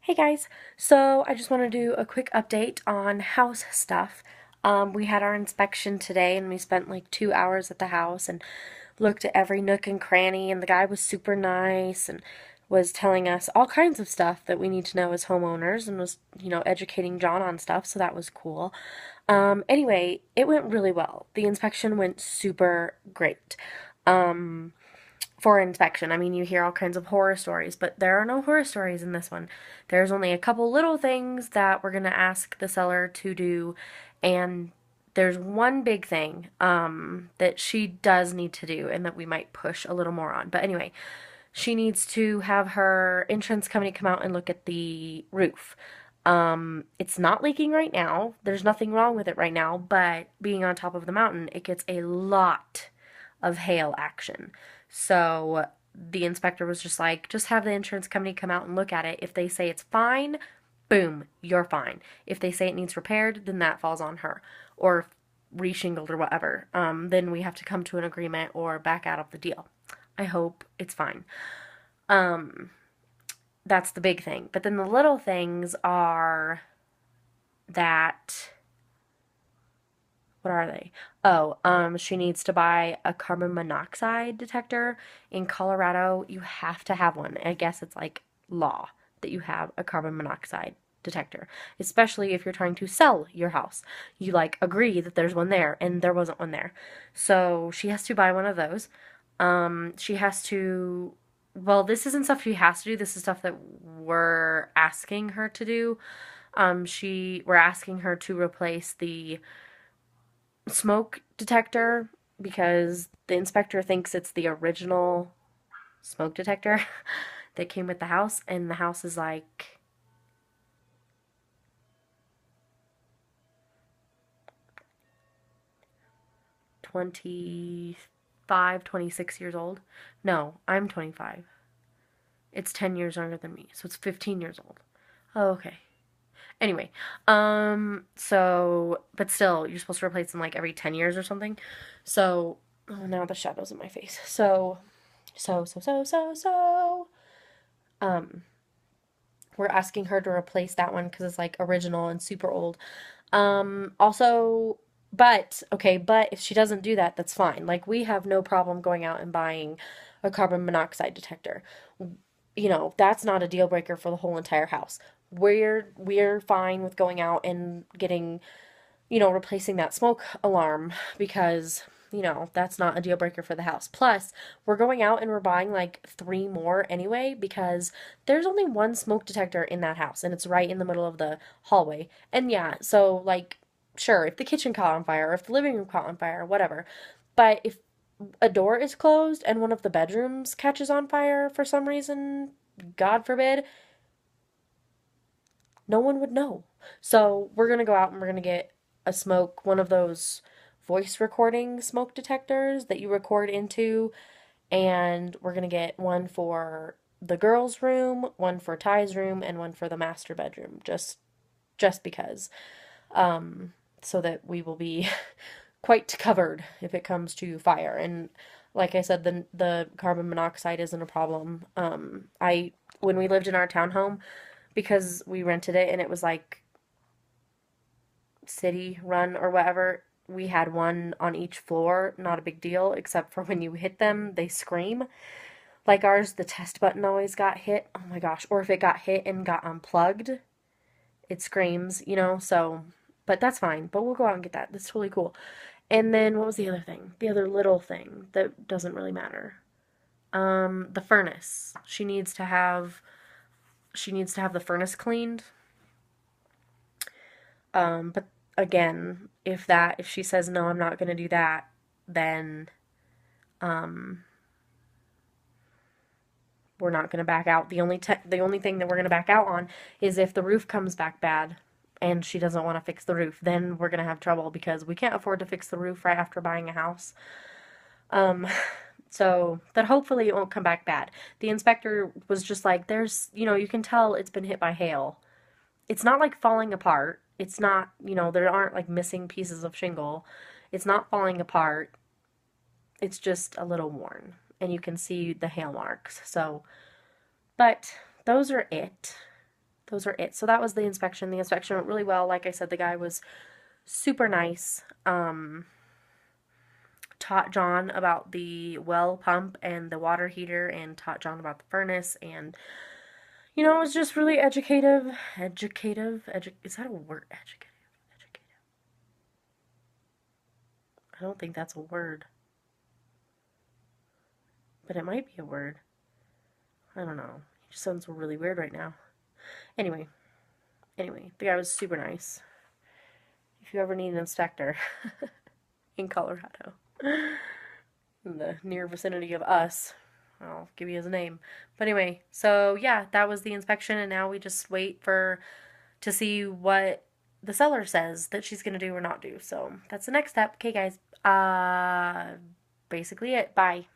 Hey guys, so I just want to do a quick update on house stuff. We had our inspection today and we spent like 2 hours at the house and looked at every nook and cranny, and the guy was super nice and was telling us all kinds of stuff that we need to know as homeowners and was, educating John on stuff, so that was cool. Anyway, it went really well. The inspection went super great. Um, for inspection. I mean, you hear all kinds of horror stories, but there are no horror stories in this one. There's only a couple little things that we're going to ask the seller to do, and there's one big thing that she does need to do and that we might push a little more on. But anyway, she needs to have her insurance company come out and look at the roof. It's not leaking right now. There's nothing wrong with it right now, but being on top of the mountain, it gets a lot of hail action. So the inspector was just like, just have the insurance company come out and look at it. If they say it's fine, boom, you're fine. If they say it needs repaired, then that falls on her. Or reshingled or whatever. Then we have to come to an agreement or back out of the deal. I hope it's fine. Um, that's the big thing. But then the little things are that, what are they? Oh, she needs to buy a carbon monoxide detector. In Colorado, you have to have one. I guess it's like law that you have a carbon monoxide detector, especially if you're trying to sell your house. You like agree that there's one there, and there wasn't one there. So she has to buy one of those. She has to, well, this isn't stuff she has to do. This is stuff that we're asking her to do. We're asking her to replace the smoke detector because the inspector thinks it's the original smoke detector that came with the house, and the house is like 25, 26 years old. No, I'm 25. It's 10 years younger than me, so it's 15 years old. Oh, okay. Anyway, but still, you're supposed to replace them like every 10 years or something. So, oh, now the shadow's in my face. So, um, we're asking her to replace that one because it's like original and super old. Also, but if she doesn't do that, that's fine. Like, we have no problem going out and buying a carbon monoxide detector. That's not a deal breaker for the whole entire house. We're fine with going out and getting, replacing that smoke alarm because, that's not a deal breaker for the house. Plus, we're going out and we're buying like three more anyway because there's only one smoke detector in that house and it's right in the middle of the hallway. And yeah, so like, sure, if the kitchen caught on fire or if the living room caught on fire, whatever. But if a door is closed and one of the bedrooms catches on fire for some reason, God forbid, no one would know. So we're gonna go out and we're gonna get one of those voice recording smoke detectors that you record into, and we're gonna get one for the girls' room, one for Ty's room, and one for the master bedroom, just because, so that we will be quite covered if it comes to fire. And like I said, the carbon monoxide isn't a problem. I when we lived in our townhome, because we rented it and it was like city run or whatever, we had one on each floor. Not a big deal, except for when you hit them, they scream. Like ours, the test button always got hit. Oh my gosh. Or if it got hit and got unplugged, it screams. So, but that's fine. But we'll go out and get that. That's totally cool. And then what was the other thing? The other little thing that doesn't really matter. The furnace. She needs to have the furnace cleaned. But again, if she says no, I'm not gonna do that, then um, we're not gonna back out. The only thing that we're gonna back out on is if the roof comes back bad, and she doesn't want to fix the roof. Then we're gonna have trouble because we can't afford to fix the roof right after buying a house. Um, so that hopefully it won't come back bad. The inspector was just like, you can tell it's been hit by hail. It's not like falling apart. It's not, there aren't like missing pieces of shingle. It's not falling apart. It's just a little worn. And you can see the hail marks. So, but those are it. those are it. So that was the inspection. The inspection went really well. Like I said, the guy was super nice. Taught John about the well pump and the water heater, and taught John about the furnace, and it was just really educative. Is that a word? Educative. I don't think that's a word, but it might be a word. I don't know. He just sounds really weird right now. Anyway, the guy was super nice. If you ever need an inspector in Colorado, in the near vicinity of us, I'll give you his name. But anyway, so yeah, that was the inspection, and now we just wait to see what the seller says that she's gonna do or not do. So that's the next step. Okay, guys. Basically it. Bye.